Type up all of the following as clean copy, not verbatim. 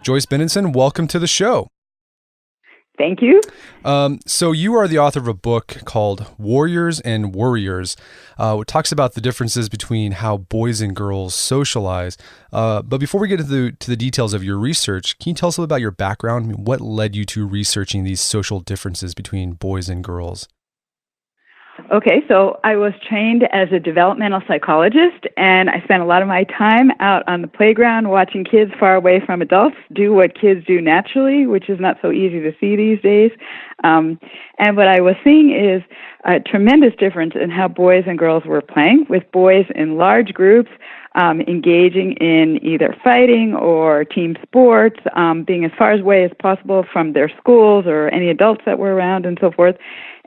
Joyce Benenson, welcome to the show. Thank you. So you are the author of a book called Warriors and Worriers, which talks about the differences between how boys and girls socialize. But before we get to the details of your research, can you tell us a little about your background? I mean, what led you to researching these social differences between boys and girls? Okay, so I was trained as a developmental psychologist, and I spent a lot of my time out on the playground watching kids far away from adults do what kids do naturally, which is not so easy to see these days. And what I was seeing is a tremendous difference in how boys and girls were playing, with boys in large groups, engaging in either fighting or team sports, being as far away as possible from their schools or any adults that were around and so forth.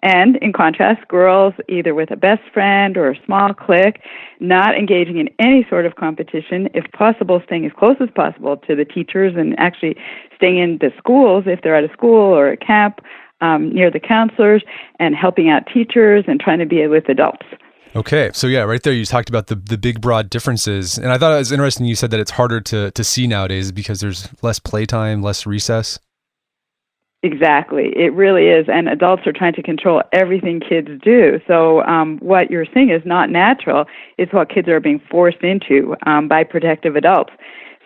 And in contrast, girls either with a best friend or a small clique, not engaging in any sort of competition, if possible, staying as close as possible to the teachers and actually staying in the schools if they're at a school or a camp near the counselors and helping out teachers and trying to be with adults. Okay, so yeah, right there you talked about the big broad differences. And I thought it was interesting you said that it's harder to see nowadays because there's less playtime, less recess. Exactly. It really is. And adults are trying to control everything kids do. So what you're seeing is not natural. It's what kids are being forced into by protective adults.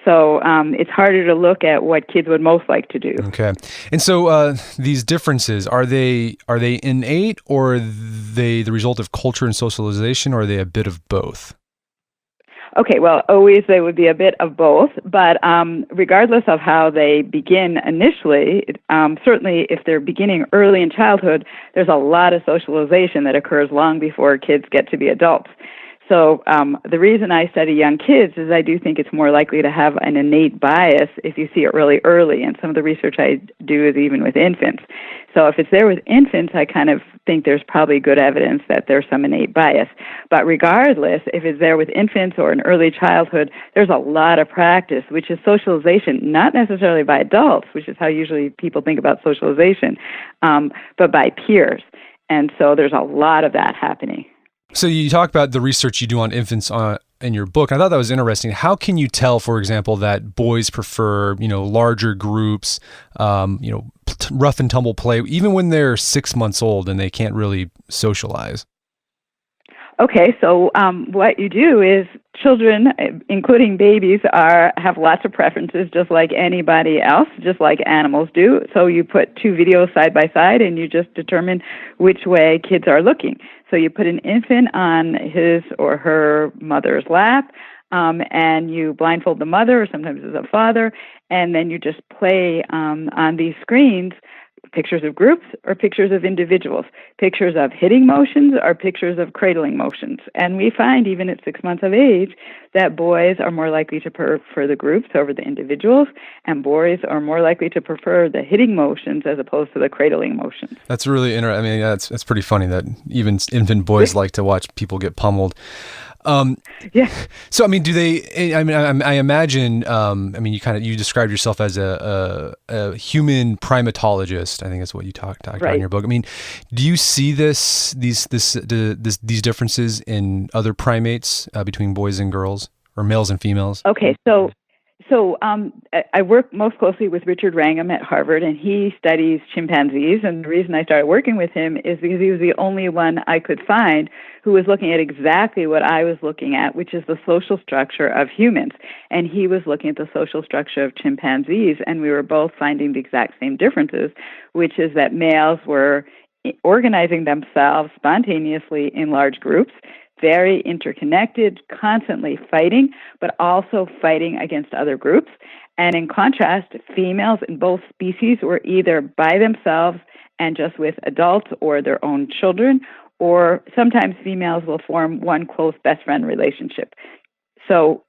So it's harder to look at what kids would most like to do. Okay. And so these differences, are they innate, or are they the result of culture and socialization, or are they a bit of both? Okay, well, always they would be a bit of both, but regardless of how they begin initially, certainly if they're beginning early in childhood, there's a lot of socialization that occurs long before kids get to be adults. So the reason I study young kids is I do think it's more likely to have an innate bias if you see it really early, and some of the research I do is even with infants. So if it's there with infants, I kind of think there's probably good evidence that there's some innate bias. But regardless, if it's there with infants or in early childhood, there's a lot of practice, which is socialization, not necessarily by adults, which is how usually people think about socialization, but by peers. And so there's a lot of that happening. So you talk about the research you do on infants in your book. I thought that was interesting. How can you tell, for example, that boys prefer, larger groups, rough and tumble play, even when they're 6 months old and they can't really socialize? Okay, so what you do is children, including babies, have lots of preferences just like anybody else, just like animals do. So you put two videos side by side and you just determine which way kids are looking. So you put an infant on his or her mother's lap, and you blindfold the mother, or sometimes it's a father, and then you just play on these screens pictures of groups or pictures of individuals, pictures of hitting motions or pictures of cradling motions. And we find even at 6 months of age that boys are more likely to prefer the groups over the individuals, and boys are more likely to prefer the hitting motions as opposed to the cradling motions. That's really interesting. I mean, that's pretty funny that even infant boys like to watch people get pummeled. Yeah. So, I mean, do they? I mean, I imagine. You described yourself as a human primatologist. I think that's what you talked about in your book. I mean, do you see these differences in other primates between boys and girls, or males and females? Okay, so I work most closely with Richard Wrangham at Harvard, and he studies chimpanzees. And the reason I started working with him is because he was the only one I could find who was looking at exactly what I was looking at, which is the social structure of humans. And he was looking at the social structure of chimpanzees, and we were both finding the exact same differences, which is that males were organizing themselves spontaneously in large groups, very interconnected, constantly fighting, but also fighting against other groups. And in contrast, females in both species were either by themselves and just with adults or their own children, or sometimes females will form one close best friend relationship. So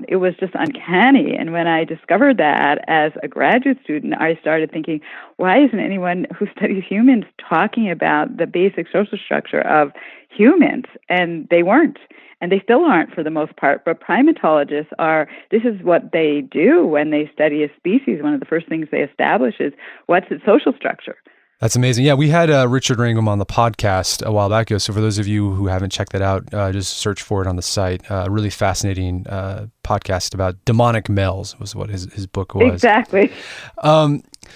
it was just uncanny. And when I discovered that as a graduate student, I started thinking, why isn't anyone who studies humans talking about the basic social structure of humans? And they weren't. And they still aren't for the most part. But primatologists this is what they do when they study a species. One of the first things they establish is what's its social structure. That's amazing. Yeah, we had Richard Wrangham on the podcast a while back ago. So for those of you who haven't checked that out, just search for it on the site. Really fascinating podcast about demonic males was what his book was. Exactly.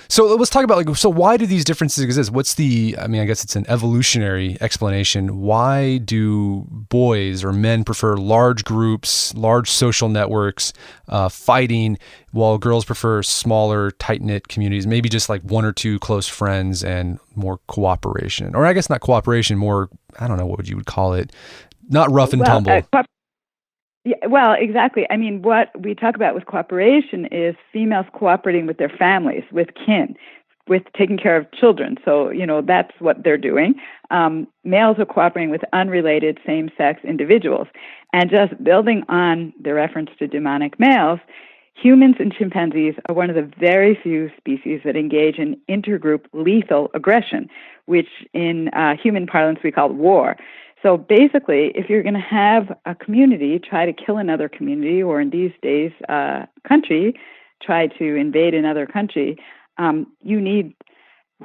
So let's talk about so why do these differences exist? I guess it's an evolutionary explanation. Why do boys or men prefer large groups, large social networks, fighting, while girls prefer smaller, tight-knit communities, maybe just like one or two close friends and more cooperation? Or I guess not cooperation, more, I don't know what you would call it, not rough and tumble. Yeah, well, exactly. I mean, what we talk about with cooperation is females cooperating with their families, with kin, with taking care of children. So, that's what they're doing. Males are cooperating with unrelated same-sex individuals. And just building on the reference to demonic males, humans and chimpanzees are one of the very few species that engage in intergroup lethal aggression, which in human parlance we call war. So basically, if you're going to have a community try to kill another community, or in these days, country, try to invade another country, you need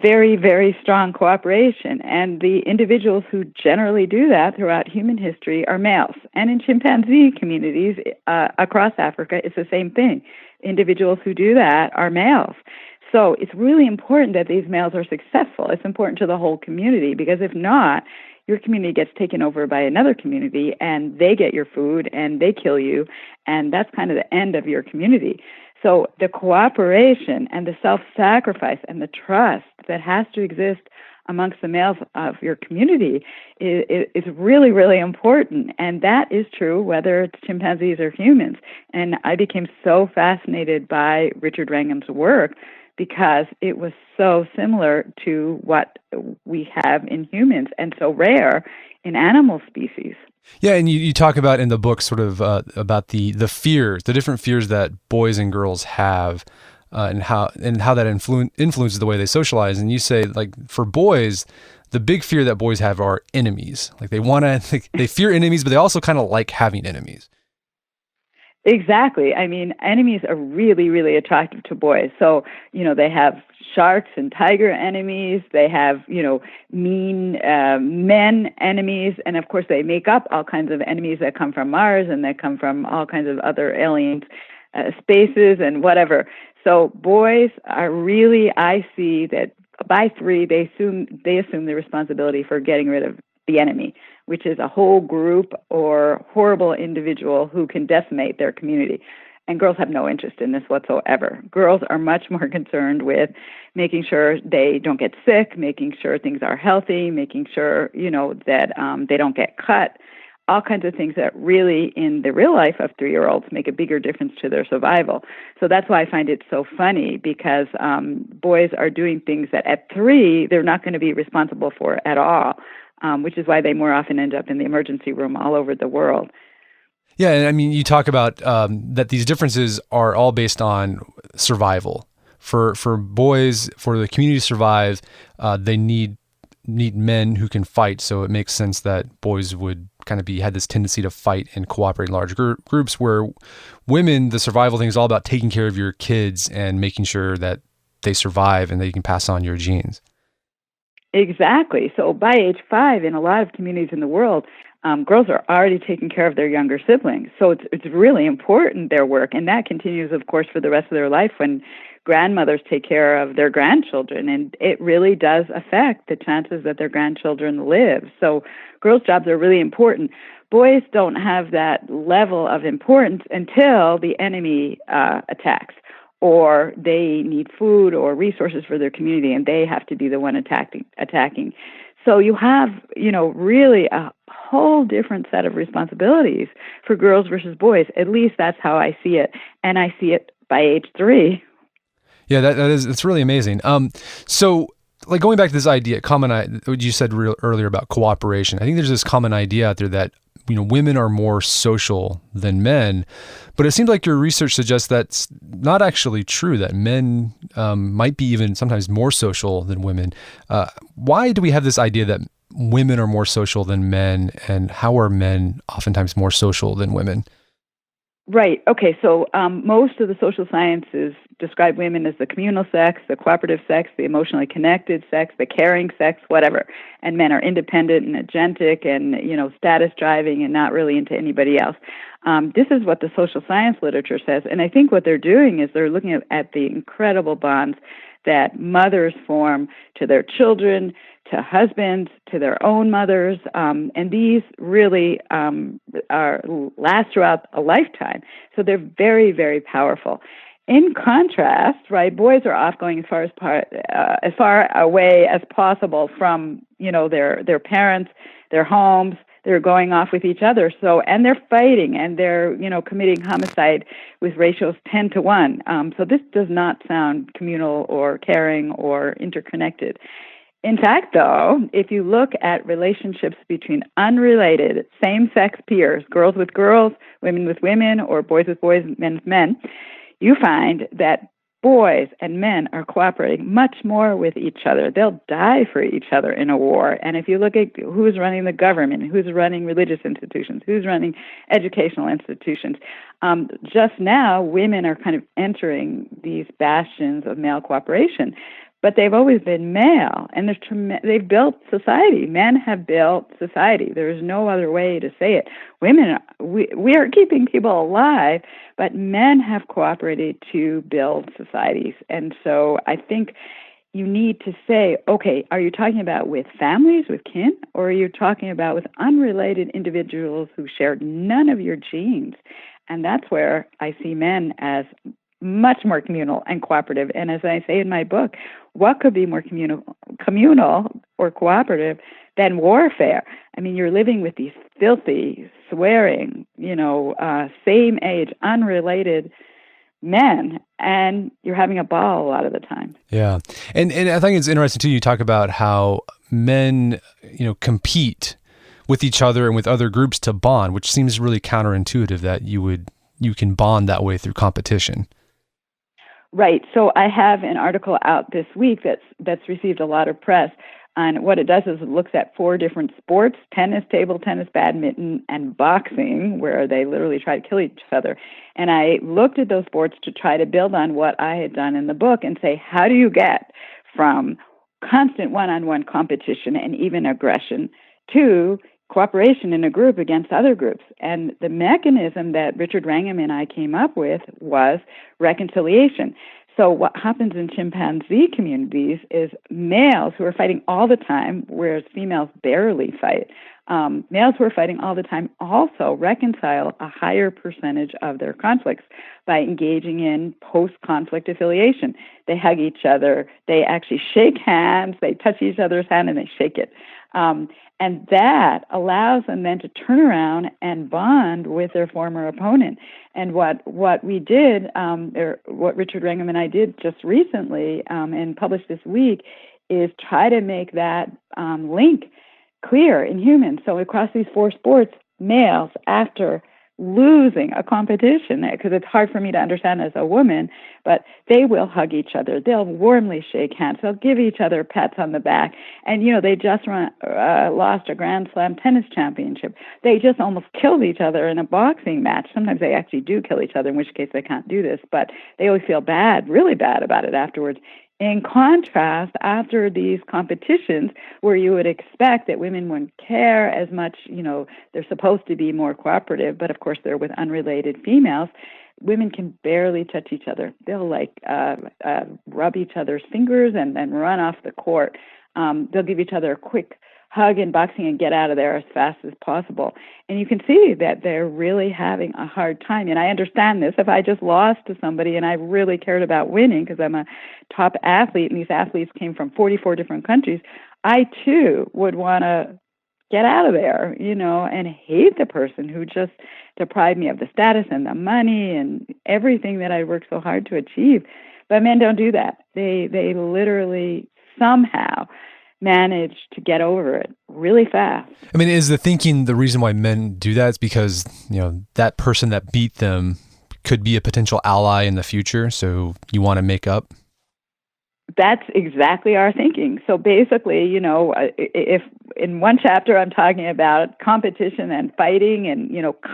very, very strong cooperation. And the individuals who generally do that throughout human history are males. And in chimpanzee communities across Africa, it's the same thing. Individuals who do that are males. So it's really important that these males are successful. It's important to the whole community, because if not, your community gets taken over by another community and they get your food and they kill you, and that's kind of the end of your community. So the cooperation and the self-sacrifice and the trust that has to exist amongst the males of your community is really, really important. And that is true whether it's chimpanzees or humans. And I became so fascinated by Richard Wrangham's work because it was so similar to what we have in humans and so rare in animal species. Yeah, and you talk about in the book sort of about the fears, the different fears that boys and girls have, and how that influences the way they socialize. And you say, like, for boys, the big fear that boys have are enemies. Like they fear enemies, but they also kind of like having enemies. Exactly. I mean, enemies are really, really attractive to boys. So, they have sharks and tiger enemies. They have, mean men enemies. And of course, they make up all kinds of enemies that come from Mars and that come from all kinds of other alien spaces and whatever. So boys are really, I see that by 3, they assume the responsibility for getting rid of the enemy, which is a whole group or horrible individual who can decimate their community. And girls have no interest in this whatsoever. Girls are much more concerned with making sure they don't get sick, making sure things are healthy, making sure, that they don't get cut, all kinds of things that really, in the real life of 3-year-olds, make a bigger difference to their survival. So that's why I find it so funny, because boys are doing things that at 3, they're not going to be responsible for at all. Which is why they more often end up in the emergency room all over the world. Yeah, and I mean, you talk about that these differences are all based on survival. For boys, for the community to survive, they need men who can fight. So it makes sense that boys would kind of had this tendency to fight and cooperate in large groups, where women, the survival thing is all about taking care of your kids and making sure that they survive and that you can pass on your genes. Exactly. So by age 5, in a lot of communities in the world, girls are already taking care of their younger siblings. So it's really important, their work. And that continues, of course, for the rest of their life when grandmothers take care of their grandchildren. And it really does affect the chances that their grandchildren live. So girls' jobs are really important. Boys don't have that level of importance until the enemy attacks, or they need food or resources for their community, and they have to be the one attacking. So you have, really a whole different set of responsibilities for girls versus boys. At least that's how I see it, and I see it by age 3. Yeah, it's really amazing. So, like, going back to this idea, what you said earlier about cooperation, I think there's this common idea out there that women are more social than men, but it seems like your research suggests that's not actually true, that men might be even sometimes more social than women. Why do we have this idea that women are more social than men, and how are men oftentimes more social than women? Right. Okay. So most of the social sciences describe women as the communal sex, the cooperative sex, the emotionally connected sex, the caring sex, whatever. And men are independent and agentic and, status driving and not really into anybody else. This is what the social science literature says. And I think what they're doing is they're looking at the incredible bonds that mothers form to their children, to husbands, to their own mothers, and these really last throughout a lifetime. So they're very, very powerful. In contrast, right, boys are off going as far away as possible from their parents, their homes. They're going off with each other. So, and they're fighting, and they're committing homicide with ratios 10-1. So this does not sound communal or caring or interconnected. In fact, though, if you look at relationships between unrelated same-sex peers, girls with girls, women with women, or boys with boys, men with men, you find that boys and men are cooperating much more with each other. They'll die for each other in a war. And if you look at who's running the government, who's running religious institutions, who's running educational institutions, just now women are kind of entering these bastions of male cooperation. But they've always been male, and they've built society. Men have built society. There is no other way to say it. Women, we are keeping people alive, but men have cooperated to build societies. And so I think you need to say, okay, are you talking about with families, with kin, or are you talking about with unrelated individuals who shared none of your genes? And that's where I see men as much more communal and cooperative. And as I say in my book, what could be more communal or cooperative than warfare? I mean, you're living with these filthy, swearing, same age, unrelated men, and you're having a ball a lot of the time. Yeah. And I think it's interesting too, you talk about how men, compete with each other and with other groups to bond, which seems really counterintuitive that you can bond that way through competition. Right. So I have an article out this week that's received a lot of press. And what it does is it looks at 4 different sports: tennis, table tennis, badminton, and boxing, where they literally try to kill each other. And I looked at those sports to try to build on what I had done in the book and say, how do you get from constant one-on-one competition and even aggression to cooperation in a group against other groups? And the mechanism that Richard Wrangham and I came up with was reconciliation. So what happens in chimpanzee communities is males who are fighting all the time, whereas females barely fight, males who are fighting all the time also reconcile a higher percentage of their conflicts by engaging in post-conflict affiliation. They hug each other, they actually shake hands, they touch each other's hand, and they shake it. And that allows them then to turn around and bond with their former opponent. And what we did, or what Richard Wrangham and I did just recently and published this week, is try to make that link clear in humans. So across these 4 sports, males, after losing a competition, because it's hard for me to understand as a woman, but they will hug each other. They'll warmly shake hands. They'll give each other pats on the back. And, they just lost a Grand Slam tennis championship. They just almost killed each other in a boxing match. Sometimes they actually do kill each other, in which case they can't do this, but they always feel bad, really bad about it afterwards. In contrast, after these competitions where you would expect that women wouldn't care as much, they're supposed to be more cooperative, but of course they're with unrelated females, women can barely touch each other. They'll rub each other's fingers and then run off the court. They'll give each other a quick hug in boxing and get out of there as fast as possible. And you can see that they're really having a hard time. And I understand this. If I just lost to somebody and I really cared about winning because I'm a top athlete and these athletes came from 44 different countries, I too would want to get out of there, and hate the person who just deprived me of the status and the money and everything that I worked so hard to achieve. But men don't do that. They literally somehow manage to get over it really fast. I mean, is the reason why men do that is because, that person that beat them could be a potential ally in the future, so you want to make up? That's exactly our thinking. So basically, if in one chapter I'm talking about competition and fighting and,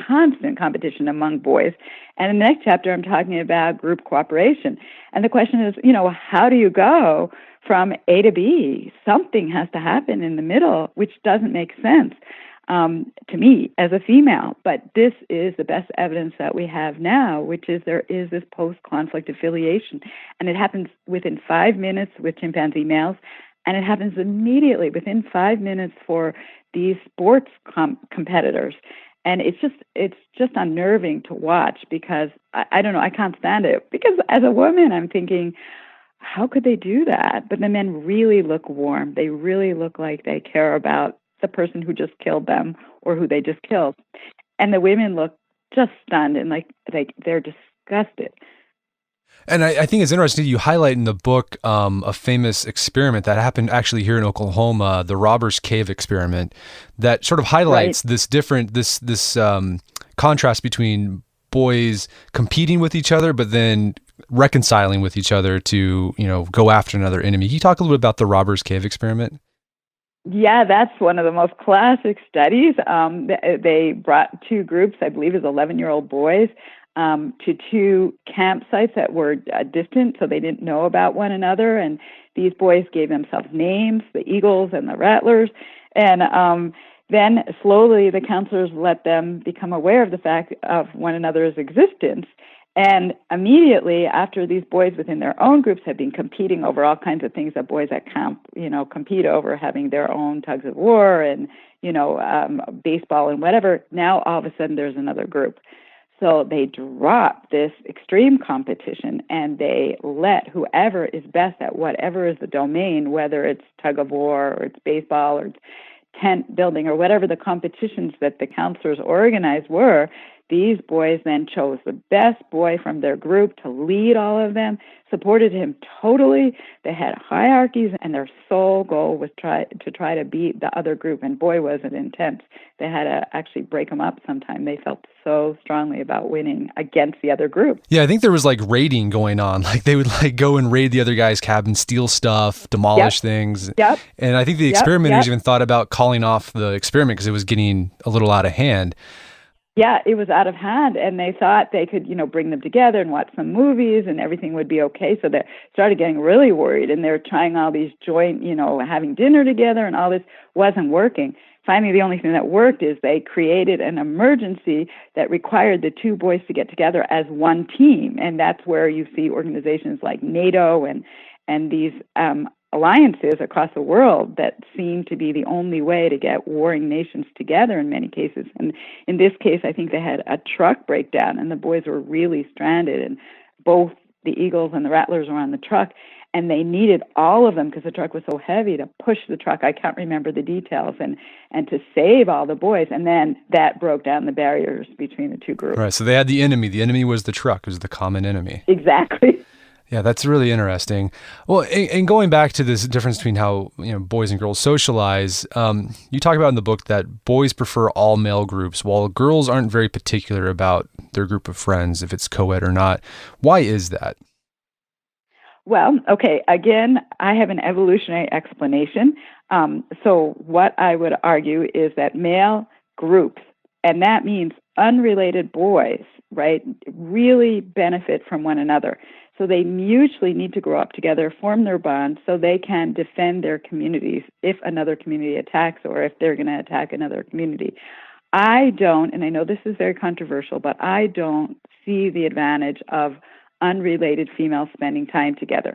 constant competition among boys, and in the next chapter I'm talking about group cooperation. And the question is, how do you go from A to B? Something has to happen in the middle, which doesn't make sense to me as a female. But this is the best evidence that we have now, which is there is this post-conflict affiliation. And it happens within 5 minutes with chimpanzee males, and it happens immediately within 5 minutes for these sports competitors. And it's just unnerving to watch because I don't know, I can't stand it. Because as a woman, I'm thinking, how could they do that? But the men really look warm. They really look like they care about the person who just killed them or who they just killed. And the women look just stunned and like they're disgusted. And I think it's interesting you highlight in the book a famous experiment that happened actually here in Oklahoma, the Robbers Cave experiment, that sort of highlights this contrast between boys competing with each other, but then reconciling with each other to, go after another enemy. Can you talk a little bit about the Robbers Cave experiment? Yeah, that's one of the most classic studies. They brought two groups, I believe it was 11-year-old boys, to two campsites that were distant, so they didn't know about one another. And these boys gave themselves names, the Eagles and the Rattlers. And then slowly the counselors let them become aware of the fact of one another's existence. And immediately after these boys within their own groups had been competing over all kinds of things that boys at camp, compete over, having their own tugs of war and, baseball and whatever, now all of a sudden there's another group. So they drop this extreme competition and they let whoever is best at whatever is the domain, whether it's tug of war or it's baseball or it's tent building or whatever the competitions that the counselors organized were, these boys then chose the best boy from their group to lead all of them, supported him totally. They had hierarchies, and their sole goal was to try to beat the other group. And boy, was it intense. They had to actually break them up sometime. They felt so strongly about winning against the other group. Yeah, I think there was like raiding going on. Like they would like go and raid the other guy's cabin, steal stuff, demolish things. Yep. And I think the experimenters even thought about calling off the experiment because it was getting a little out of hand. Yeah, it was out of hand, and they thought they could, bring them together and watch some movies and everything would be okay. So they started getting really worried, and they're trying all these joint, having dinner together, and all this wasn't working. Finally, the only thing that worked is they created an emergency that required the two boys to get together as one team, and that's where you see organizations like NATO and these alliances across the world that seem to be the only way to get warring nations together in many cases. And in this case, I think they had a truck breakdown and the boys were really stranded, and both the Eagles and the Rattlers were on the truck, and they needed all of them because the truck was so heavy to push the truck. I can't remember the details, and to save all the boys. And then that broke down the barriers between the two groups. Right. So they had the enemy. The enemy was the truck. It was the common enemy. Exactly. Yeah, that's really interesting. Well, and going back to this difference between how boys and girls socialize, you talk about in the book that boys prefer all male groups, while girls aren't very particular about their group of friends, if it's co-ed or not. Why is that? Well, okay, again, I have an evolutionary explanation. So what I would argue is that male groups, and that means unrelated boys, right, really benefit from one another. So they mutually need to grow up together, form their bonds so they can defend their communities if another community attacks or if they're going to attack another community. I don't, and I know this is very controversial, but I don't see the advantage of unrelated females spending time together.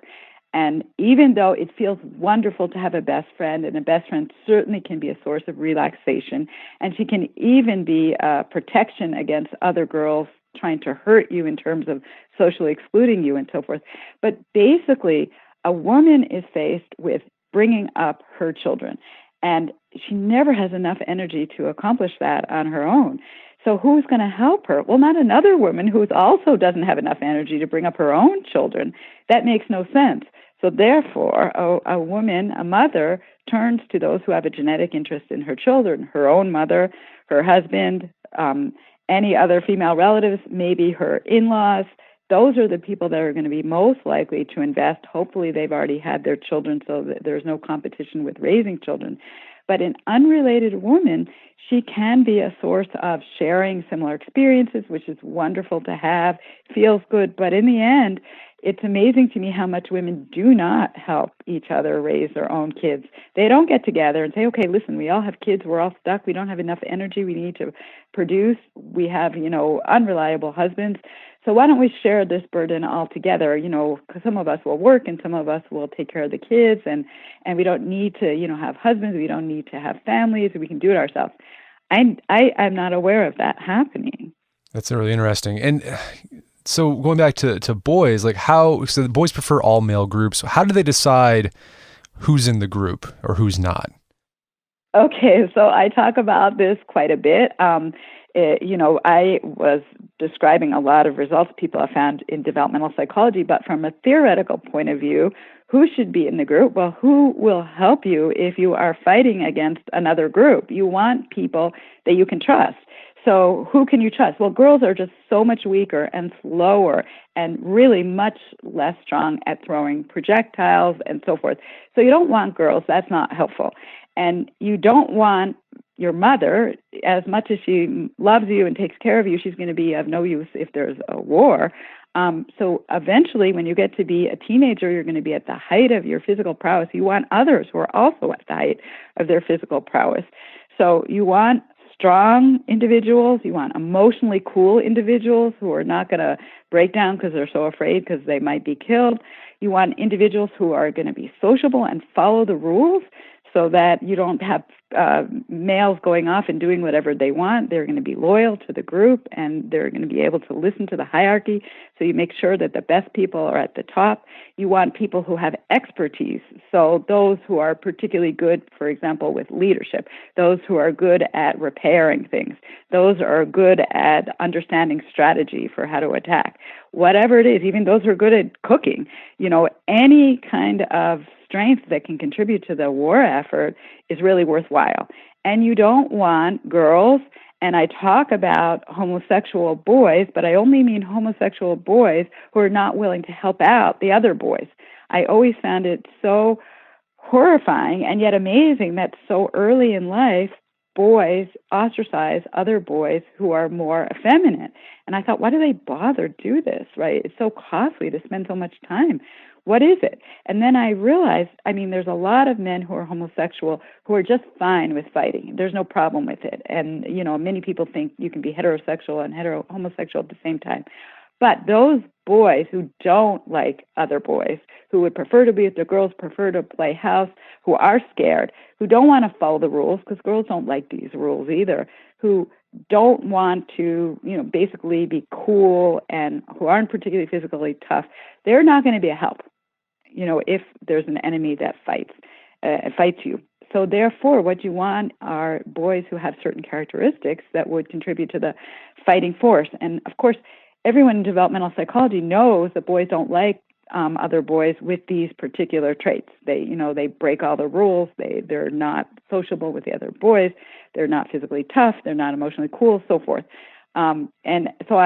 And even though it feels wonderful to have a best friend, and a best friend certainly can be a source of relaxation, and she can even be a protection against other girls trying to hurt you in terms of socially excluding you and so forth. But basically, a woman is faced with bringing up her children, and she never has enough energy to accomplish that on her own. So who's going to help her? Well, not another woman who also doesn't have enough energy to bring up her own children. That makes no sense. So therefore, a woman, a mother, turns to those who have a genetic interest in her children, her own mother, her husband, any other female relatives, maybe her in-laws, those are the people that are going to be most likely to invest. Hopefully, they've already had their children so that there's no competition with raising children. But an unrelated woman, she can be a source of sharing similar experiences, which is wonderful to have, feels good. But in the end, it's amazing to me how much women do not help each other raise their own kids. They don't get together and say, okay, listen, we all have kids, we're all stuck, we don't have enough energy, we need to produce, we have, unreliable husbands. So why don't we share this burden all together? Because some of us will work and some of us will take care of the kids, and we don't need to, have husbands, we don't need to have families, we can do it ourselves. I'm not aware of that happening. That's really interesting. And so going back to boys, so the boys prefer all male groups. How do they decide who's in the group or who's not? Okay, so I talk about this quite a bit. I was describing a lot of results people have found in developmental psychology, but from a theoretical point of view, who should be in the group? Well, who will help you if you are fighting against another group? You want people that you can trust. So who can you trust? Well, girls are just so much weaker and slower and really much less strong at throwing projectiles and so forth. So you don't want girls. That's not helpful. And you don't want your mother, as much as she loves you and takes care of you, she's going to be of no use if there's a war. So eventually, when you get to be a teenager, you're going to be at the height of your physical prowess. You want others who are also at the height of their physical prowess. So you want strong individuals. You want emotionally cool individuals who are not going to break down because they're so afraid because they might be killed. You want individuals who are going to be sociable and follow the rules so that you don't have males going off and doing whatever they want. They're going to be loyal to the group and they're going to be able to listen to the hierarchy. So you make sure that the best people are at the top. You want people who have expertise. So those who are particularly good, for example, with leadership, those who are good at repairing things, those who are good at understanding strategy for how to attack. Whatever it is, even those who are good at cooking, any kind of strength that can contribute to the war effort is really worthwhile. And you don't want girls, and I talk about homosexual boys, but I only mean homosexual boys who are not willing to help out the other boys. I always found it so horrifying and yet amazing that so early in life, boys ostracize other boys who are more effeminate. And I thought, why do they bother do this, right? It's so costly to spend so much time. What is it? And then I realized, there's a lot of men who are homosexual who are just fine with fighting. There's no problem with it. And, many people think you can be heterosexual and homosexual at the same time. But those boys who don't like other boys, who would prefer to be with the girls, prefer to play house, who are scared, who don't want to follow the rules, because girls don't like these rules either, who don't want to, basically be cool and who aren't particularly physically tough, they're not going to be a help, if there's an enemy that fights you. So therefore, what you want are boys who have certain characteristics that would contribute to the fighting force. And of course, everyone in developmental psychology knows that boys don't like other boys with these particular traits. They break all the rules. They're not sociable with the other boys. They're not physically tough. They're not emotionally cool, so forth. And so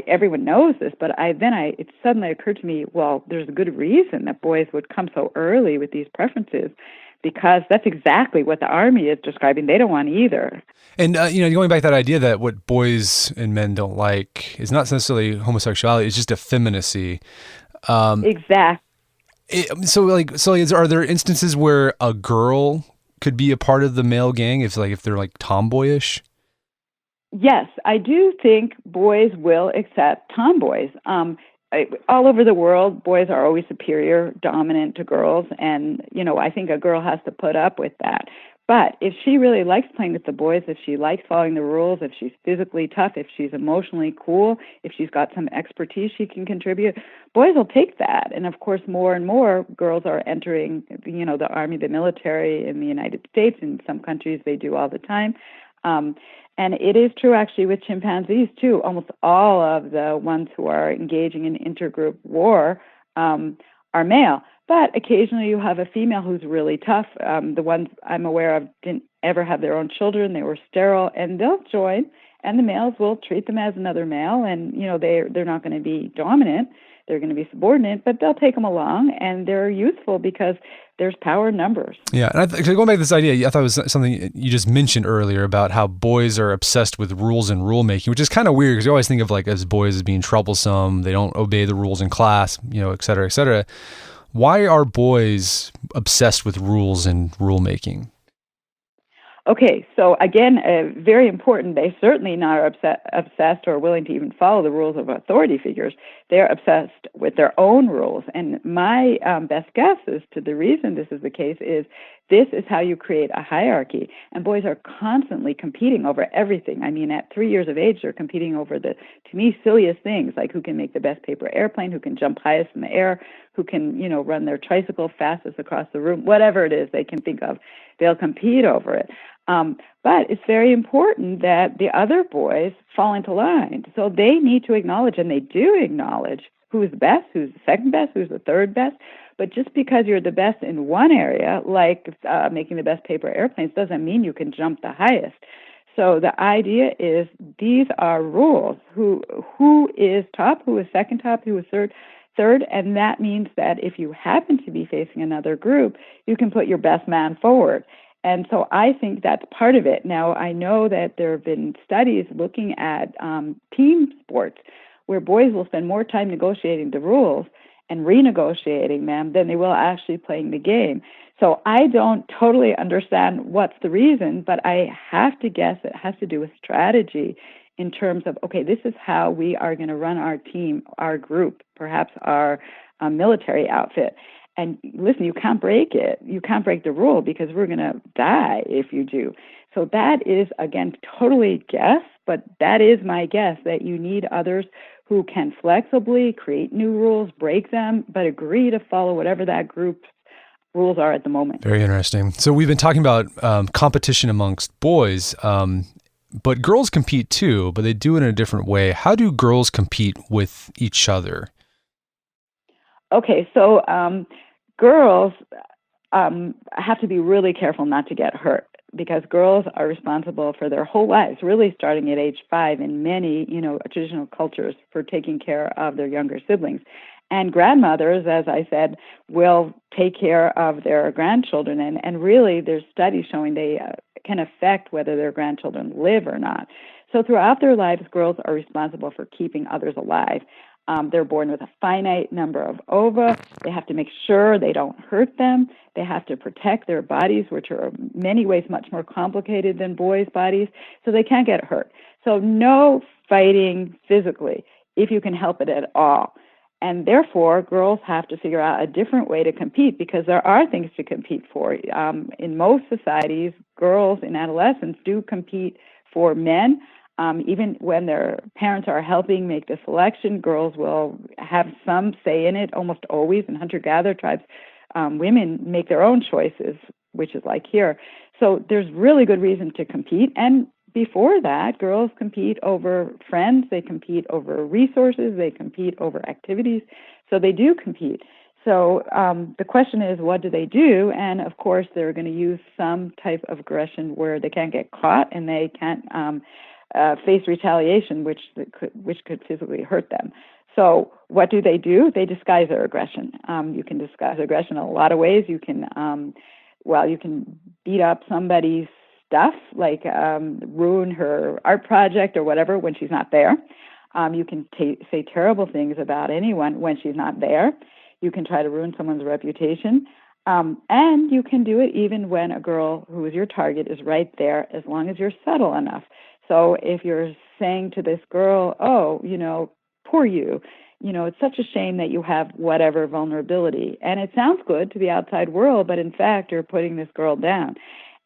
everyone knows this, but it suddenly occurred to me, well, there's a good reason that boys would come so early with these preferences, because that's exactly what the Army is describing. They don't want either. And, going back to that idea that what boys and men don't like is not necessarily homosexuality, it's just effeminacy. Exactly. Are there instances where a girl could be a part of the male gang if they're tomboyish? Yes, I do think boys will accept tomboys. All over the world, boys are always superior, dominant to girls, and, I think a girl has to put up with that. But if she really likes playing with the boys, if she likes following the rules, if she's physically tough, if she's emotionally cool, if she's got some expertise she can contribute, boys will take that. And of course, more and more girls are entering, the Army, the military in the United States. In some countries, they do all the time. And it is true, actually, with chimpanzees, too. Almost all of the ones who are engaging in intergroup war are male. But occasionally you have a female who's really tough. The ones I'm aware of didn't ever have their own children. They were sterile, and they'll join. and the males will treat them as another male, and they're not going to be dominant. They're going to be subordinate, but they'll take them along, and they're useful because there's power in numbers. Yeah, and going back to this idea, I thought it was something you just mentioned earlier about how boys are obsessed with rules and rule making, which is kind of weird because you always think of as boys as being troublesome. They don't obey the rules in class, et cetera, et cetera. Why are boys obsessed with rules and rule making? Okay, so again, very important. They certainly not obsessed or willing to even follow the rules of authority figures. They're obsessed with their own rules. And my best guess as to the reason this is the case is this is how you create a hierarchy. And boys are constantly competing over everything. I mean, at 3 years of age, they're competing over the, to me, silliest things, like who can make the best paper airplane, who can jump highest in the air, who can, run their tricycle fastest across the room, whatever it is they can think of. They'll compete over it. But it's very important that the other boys fall into line. So they need to acknowledge, and they do acknowledge, who's the best, who's the second best, who's the third best. But just because you're the best in one area, like making the best paper airplanes, doesn't mean you can jump the highest. So the idea is these are rules. Who is top, who is second top, who is third, and that means that if you happen to be facing another group, you can put your best man forward. And so I think that's part of it. Now, I know that there have been studies looking at team sports where boys will spend more time negotiating the rules and renegotiating them than they will actually playing the game. So I don't totally understand what's the reason, but I have to guess it has to do with strategy in terms of, okay, this is how we are going to run our team, our group, perhaps our military outfit. And listen, you can't break it. You can't break the rule because we're going to die if you do. So that is, again, totally guess, but that is my guess, that you need others who can flexibly create new rules, break them, but agree to follow whatever that group's rules are at the moment. Very interesting. So we've been talking about competition amongst boys, but girls compete too, but they do it in a different way. How do girls compete with each other? Okay, so girls have to be really careful not to get hurt because girls are responsible for their whole lives, really starting at age 5 in many, traditional cultures for taking care of their younger siblings. And grandmothers, as I said, will take care of their grandchildren. And really, there's studies showing they can affect whether their grandchildren live or not. So throughout their lives, girls are responsible for keeping others alive. They're born with a finite number of ova. They have to make sure they don't hurt them. They have to protect their bodies, which are in many ways much more complicated than boys' bodies, so they can't get hurt. So no fighting physically, if you can help it at all. And therefore, girls have to figure out a different way to compete because there are things to compete for. In most societies, girls in adolescence do compete for men. Even when their parents are helping make the selection, girls will have some say in it, almost always. In hunter-gatherer tribes, women make their own choices, which is like here. So there's really good reason to compete. And before that, girls compete over friends, they compete over resources, they compete over activities. So they do compete. So the question is, what do they do? And of course, they're going to use some type of aggression where they can't get caught and they can't face retaliation, which could physically hurt them. So what do? They disguise their aggression. You can disguise aggression in a lot of ways. You can, you can beat up somebody's stuff, like ruin her art project or whatever when she's not there. You can say terrible things about anyone when she's not there. You can try to ruin someone's reputation. And you can do it even when a girl who is your target is right there, as long as you're subtle enough. So if you're saying to this girl, oh, poor you, it's such a shame that you have whatever vulnerability. And it sounds good to the outside world, but in fact, you're putting this girl down.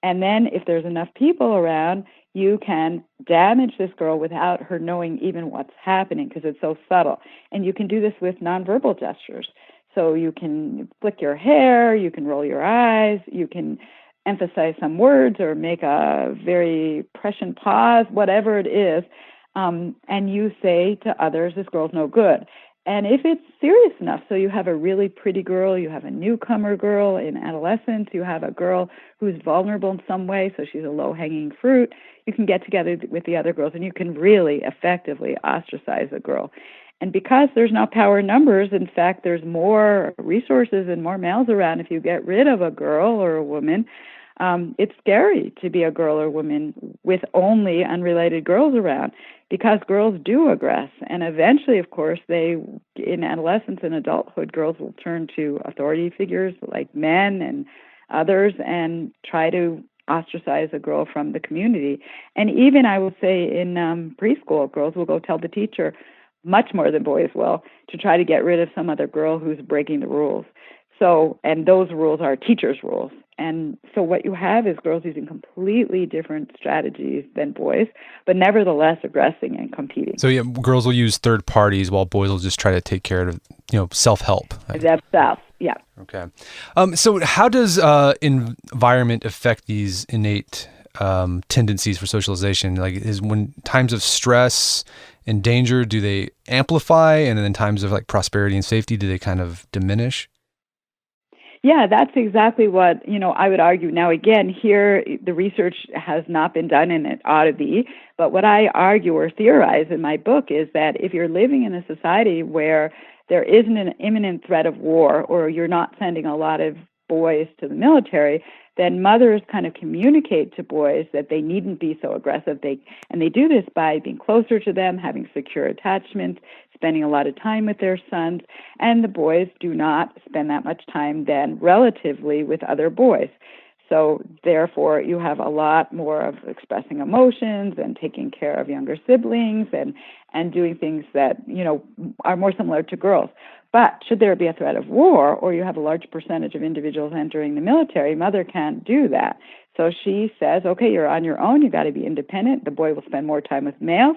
And then if there's enough people around, you can damage this girl without her knowing even what's happening because it's so subtle. And you can do this with nonverbal gestures. So you can flick your hair, you can roll your eyes, you can emphasize some words or make a very prescient pause, whatever it is, and you say to others, this girl's no good. And if it's serious enough, so you have a really pretty girl, you have a newcomer girl in adolescence, you have a girl who's vulnerable in some way, so she's a low-hanging fruit, you can get together with the other girls and you can really effectively ostracize a girl. And because there's not power in numbers, in fact, there's more resources and more males around. If you get rid of a girl or a woman, it's scary to be a girl or woman with only unrelated girls around, because girls do aggress. And eventually, of course, in adolescence and adulthood, girls will turn to authority figures like men and others and try to ostracize a girl from the community. And even, I would say, in preschool, girls will go tell the teacher, much more than boys will, to try to get rid of some other girl who's breaking the rules. So, and those rules are teachers' rules. And so what you have is girls using completely different strategies than boys, but nevertheless aggressing and competing. So yeah, girls will use third parties while boys will just try to take care of, self-help. That's self, yeah. Okay. So how does environment affect these innate tendencies for socialization? Like, is when times of stress and danger, do they amplify, and then in times of like prosperity and safety, do they kind of diminish? Yeah, that's exactly what, I would argue. Now, again, here, the research has not been done, and it ought to be. But what I argue or theorize in my book is that if you're living in a society where there isn't an imminent threat of war, or you're not sending a lot of boys to the military, then mothers kind of communicate to boys that they needn't be so aggressive. And they do this by being closer to them, having secure attachments, spending a lot of time with their sons, and the boys do not spend that much time then relatively with other boys. So therefore, you have a lot more of expressing emotions and taking care of younger siblings and doing things that, are more similar to girls. But should there be a threat of war, or you have a large percentage of individuals entering the military, mother can't do that. So she says, okay, you're on your own. You got to be independent. The boy will spend more time with males.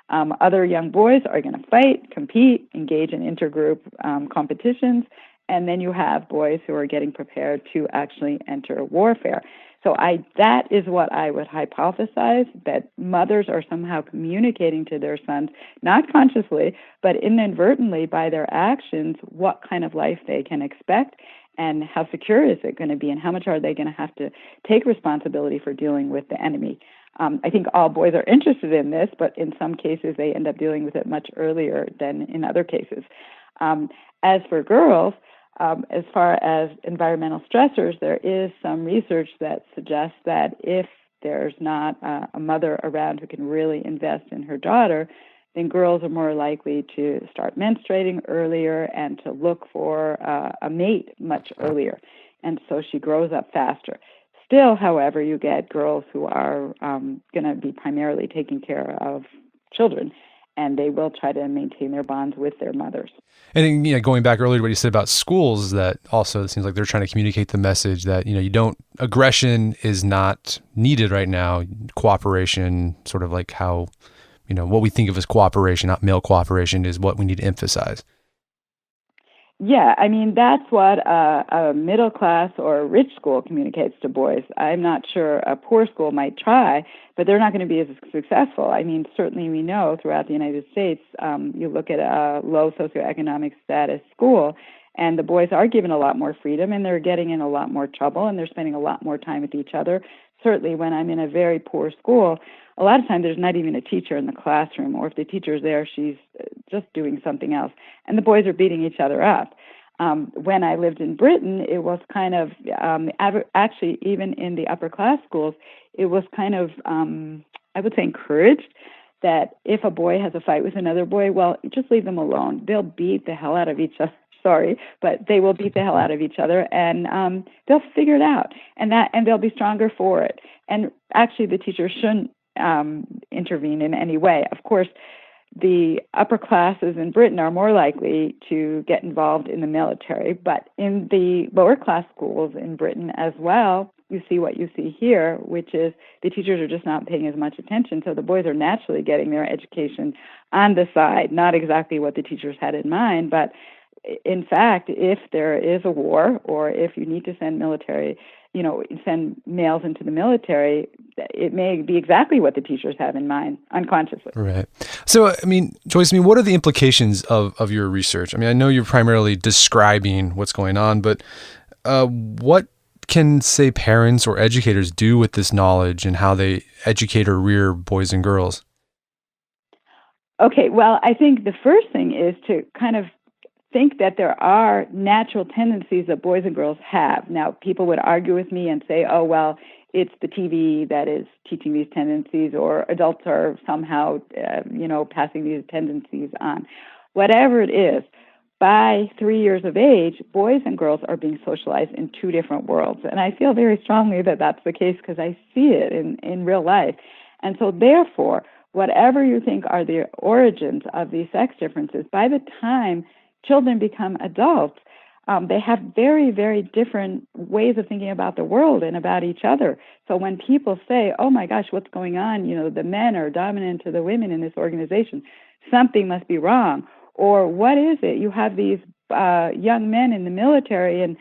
Other young boys are going to fight, compete, engage in intergroup competitions. And then you have boys who are getting prepared to actually enter warfare. So that is what I would hypothesize, that mothers are somehow communicating to their sons, not consciously, but inadvertently by their actions, what kind of life they can expect and how secure is it going to be and how much are they going to have to take responsibility for dealing with the enemy. I think all boys are interested in this, but in some cases they end up dealing with it much earlier than in other cases. As for girls, as far as environmental stressors, there is some research that suggests that if there's not a mother around who can really invest in her daughter, then girls are more likely to start menstruating earlier and to look for a mate much earlier. And so she grows up faster. Still, however, you get girls who are going to be primarily taking care of children, and they will try to maintain their bonds with their mothers. And then, going back earlier to what you said about schools, that also it seems like they're trying to communicate the message that, aggression is not needed right now. Cooperation, sort of like how, what we think of as cooperation, not male cooperation, is what we need to emphasize. Yeah, I mean, that's what a middle class or a rich school communicates to boys. I'm not sure a poor school might try, but they're not going to be as successful. I mean, certainly we know throughout the United States, you look at a low socioeconomic status school, and the boys are given a lot more freedom, and they're getting in a lot more trouble, and they're spending a lot more time with each other. Certainly when I'm in a very poor school, a lot of times there's not even a teacher in the classroom, or if the teacher's there, she's just doing something else. And the boys are beating each other up. When I lived in Britain, it was kind of, actually, even in the upper class schools, it was kind of, I would say, encouraged that if a boy has a fight with another boy, well, just leave them alone. They'll beat the hell out of each other. Sorry, but they will beat the hell out of each other, and they'll figure it out, and they'll be stronger for it. And actually, the teacher shouldn't intervene in any way. Of course, the upper classes in Britain are more likely to get involved in the military, but in the lower class schools in Britain as well, you see what you see here, which is the teachers are just not paying as much attention. So the boys are naturally getting their education on the side, not exactly what the teachers had in mind, but in fact, if there is a war or if you need to send send males into the military, it may be exactly what the teachers have in mind unconsciously. Right. So, Joyce, what are the implications of your research? I know you're primarily describing what's going on, but what can, say, parents or educators do with this knowledge and how they educate or rear boys and girls? Okay, well, I think the first thing is to kind of think that there are natural tendencies that boys and girls have. Now, people would argue with me and say, oh, well, it's the TV that is teaching these tendencies, or adults are somehow, passing these tendencies on. Whatever it is, by 3 years of age, boys and girls are being socialized in two different worlds. And I feel very strongly that that's the case because I see it in real life. And so therefore, whatever you think are the origins of these sex differences, by the time children become adults, they have very, very different ways of thinking about the world and about each other. So when people say, oh my gosh, what's going on? The men are dominant to the women in this organization. Something must be wrong. Or what is it? You have these young men in the military and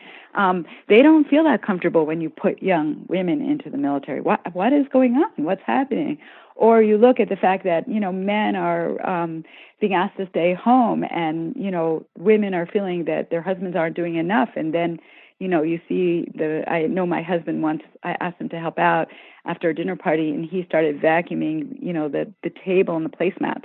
they don't feel that comfortable when you put young women into the military. What is going on? What's happening? Or you look at the fact that, men are being asked to stay home and, women are feeling that their husbands aren't doing enough. And then, you see I know my husband once, I asked him to help out after a dinner party and he started vacuuming, the table and the placemats.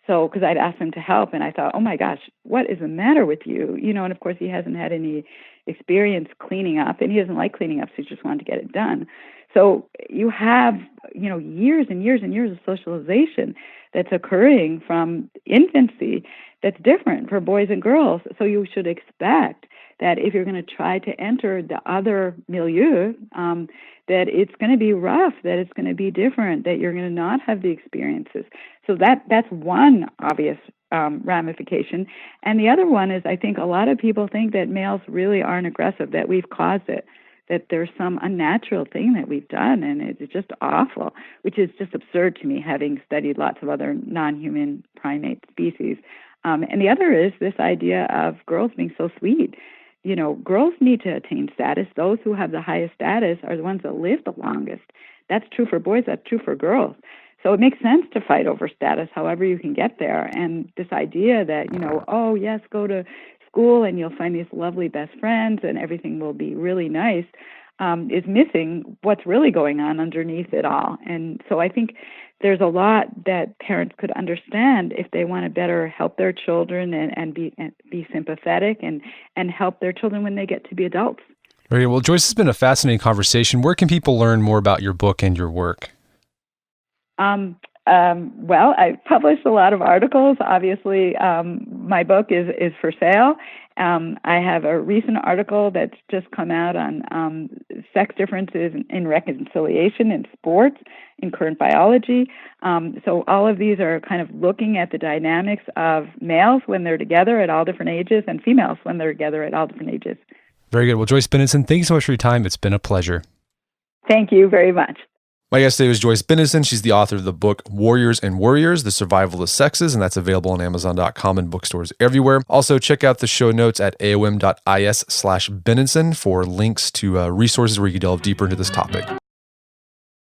So, because I'd asked him to help and I thought, oh my gosh, what is the matter with you? And of course he hasn't had any experience cleaning up and he doesn't like cleaning up, so he just wanted to get it done. So you have, years and years and years of socialization that's occurring from infancy that's different for boys and girls. So you should expect that if you're going to try to enter the other milieu, that it's going to be rough, that it's going to be different, that you're going to not have the experiences. So that's one obvious ramification. And the other one is I think a lot of people think that males really aren't aggressive, that we've caused it, that there's some unnatural thing that we've done, and it's just awful, which is just absurd to me, having studied lots of other non-human primate species. And the other is this idea of girls being so sweet. Girls need to attain status. Those who have the highest status are the ones that live the longest. That's true for boys, that's true for girls. So it makes sense to fight over status however you can get there. And this idea that, oh, yes, go to school and you'll find these lovely best friends and everything will be really nice, is missing what's really going on underneath it all. And so I think there's a lot that parents could understand if they want to better help their children and be sympathetic and help their children when they get to be adults. Very good. Well, Joyce, it's been a fascinating conversation. Where can people learn more about your book and your work? Well, I published a lot of articles. Obviously, my book is for sale. I have a recent article that's just come out on sex differences in reconciliation in sports, in current biology. So all of these are kind of looking at the dynamics of males when they're together at all different ages and females when they're together at all different ages. Very good. Well, Joyce Benenson, thank you so much for your time. It's been a pleasure. Thank you very much. My guest today was Joyce Benenson. She's the author of the book Warriors and Worriers, The Survival of the Sexes, and that's available on Amazon.com and bookstores everywhere. Also, check out the show notes at aom.is/Benenson for links to resources where you can delve deeper into this topic.